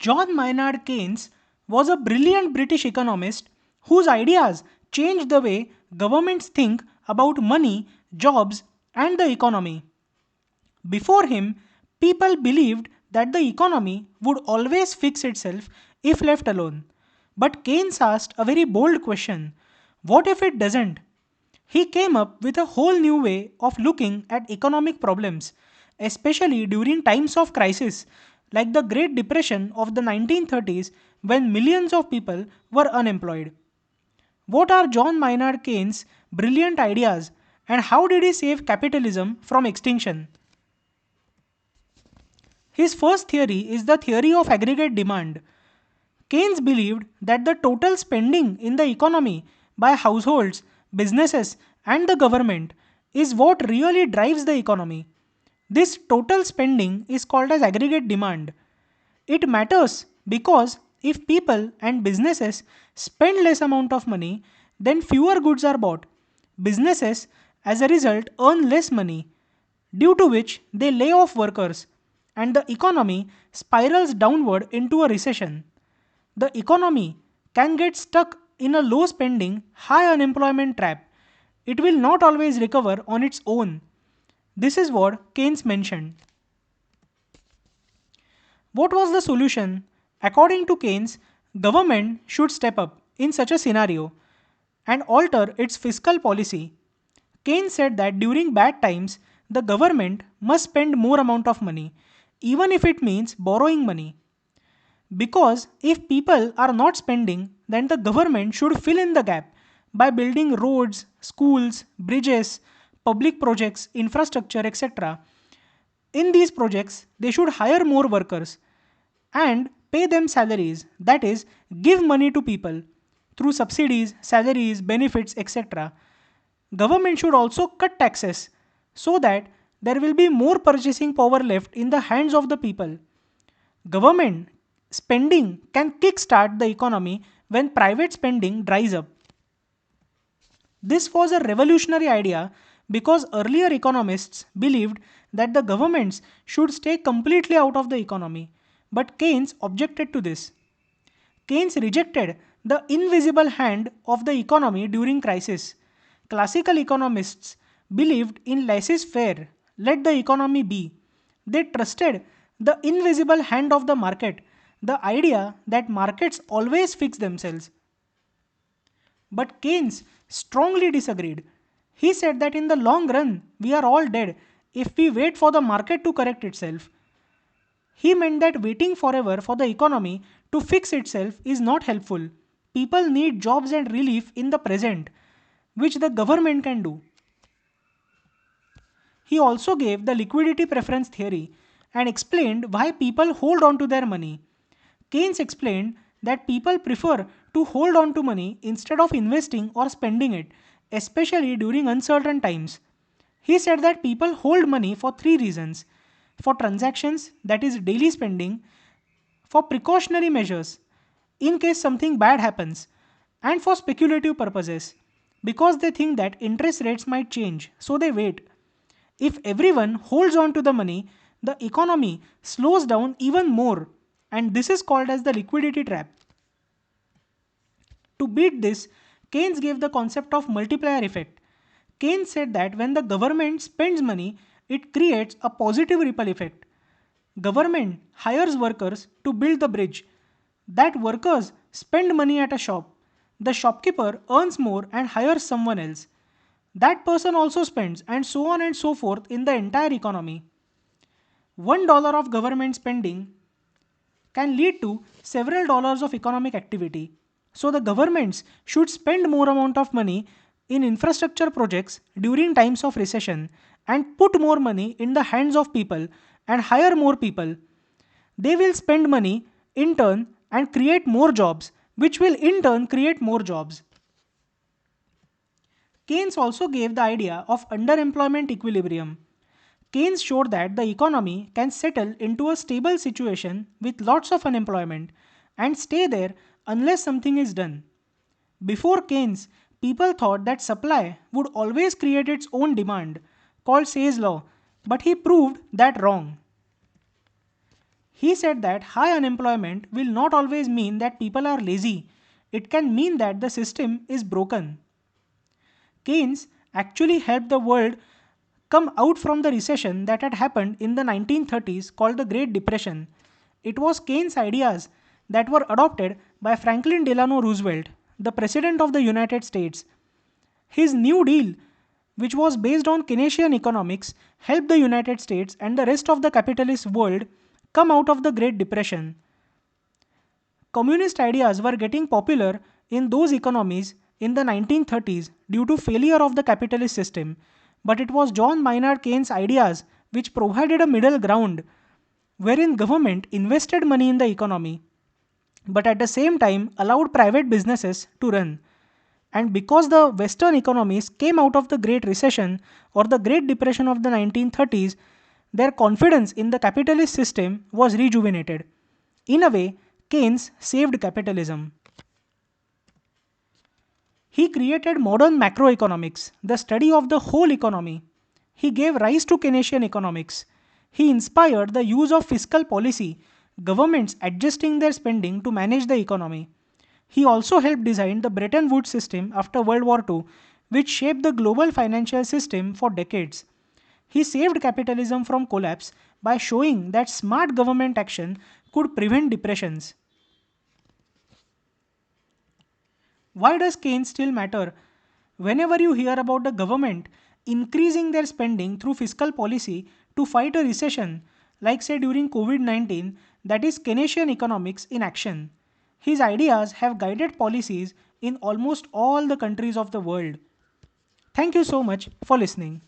John Maynard Keynes was a brilliant British economist whose ideas changed the way governments think about money, jobs, and the economy. Before him, people believed that the economy would always fix itself if left alone. But Keynes asked a very bold question: what if it doesn't? He came up with a whole new way of looking at economic problems, especially during times of crisis like the Great Depression of the 1930s when millions of people were unemployed. What are John Maynard Keynes' brilliant ideas and how did he save capitalism from extinction? His first theory is the theory of aggregate demand. Keynes believed that the total spending in the economy by households, businesses, and the government is what really drives the economy. This total spending is called as aggregate demand. It matters because if people and businesses spend less amount of money, then fewer goods are bought. Businesses, as a result, earn less money, due to which they lay off workers, and the economy spirals downward into a recession. The economy can get stuck in a low spending, high unemployment trap. It will not always recover on its own. This is what Keynes mentioned. What was the solution? According to Keynes, government should step up in such a scenario and alter its fiscal policy. Keynes said that during bad times, the government must spend more amount of money, even if it means borrowing money. Because if people are not spending, then the government should fill in the gap by building roads, schools, bridges, public projects, infrastructure, etc. In these projects, they should hire more workers and pay them salaries, that is, give money to people through subsidies, salaries, benefits, etc. Government should also cut taxes so that there will be more purchasing power left in the hands of the people. Government spending can kickstart the economy when private spending dries up. This was a revolutionary idea because earlier economists believed that the governments should stay completely out of the economy. But Keynes objected to this. Keynes rejected the invisible hand of the economy during crisis. Classical economists believed in laissez-faire, let the economy be. They trusted the invisible hand of the market, the idea that markets always fix themselves. But Keynes strongly disagreed. He said that in the long run, we are all dead if we wait for the market to correct itself. He meant that waiting forever for the economy to fix itself is not helpful. People need jobs and relief in the present, which the government can do. He also gave the liquidity preference theory and explained why people hold on to their money. Keynes explained that people prefer to hold on to money instead of investing or spending it, especially during uncertain times. He said that people hold money for three reasons: for transactions, that is, daily spending, for precautionary measures, in case something bad happens, and for speculative purposes, because they think that interest rates might change, so they wait. If everyone holds on to the money, the economy slows down even more, and this is called as the liquidity trap. To beat this, Keynes gave the concept of multiplier effect. Keynes said that when the government spends money, it creates a positive ripple effect. Government hires workers to build the bridge. That workers spend money at a shop. The shopkeeper earns more and hires someone else. That person also spends, and so on and so forth in the entire economy. $1 of government spending can lead to several dollars of economic activity. So the governments should spend more amount of money in infrastructure projects during times of recession and put more money in the hands of people and hire more people. They will spend money in turn and create more jobs, which will in turn create more jobs. Keynes also gave the idea of underemployment equilibrium. Keynes showed that the economy can settle into a stable situation with lots of unemployment and stay there unless something is done. Before Keynes, people thought that supply would always create its own demand, called Say's law, but he proved that wrong. He said that high unemployment will not always mean that people are lazy. It can mean that the system is broken. Keynes actually helped the world come out from the recession that had happened in the 1930s called the Great Depression. It was Keynes' ideas that were adopted by Franklin Delano Roosevelt, the President of the United States. His New Deal, which was based on Keynesian economics, helped the United States and the rest of the capitalist world come out of the Great Depression. Communist ideas were getting popular in those economies in the 1930s due to failure of the capitalist system, but it was John Maynard Keynes' ideas which provided a middle ground wherein government invested money in the economy but at the same time allowed private businesses to run. And because the Western economies came out of the Great Recession or the Great Depression of the 1930s, their confidence in the capitalist system was rejuvenated. In a way, Keynes saved capitalism. He created modern macroeconomics, the study of the whole economy. He gave rise to Keynesian economics. He inspired the use of fiscal policy, governments adjusting their spending to manage the economy. He also helped design the Bretton Woods system after World War II, which shaped the global financial system for decades. He saved capitalism from collapse by showing that smart government action could prevent depressions. Why does Keynes still matter? Whenever you hear about the government increasing their spending through fiscal policy to fight a recession, like say during COVID 19, that is Keynesian economics in action. His ideas have guided policies in almost all the countries of the world. Thank you so much for listening.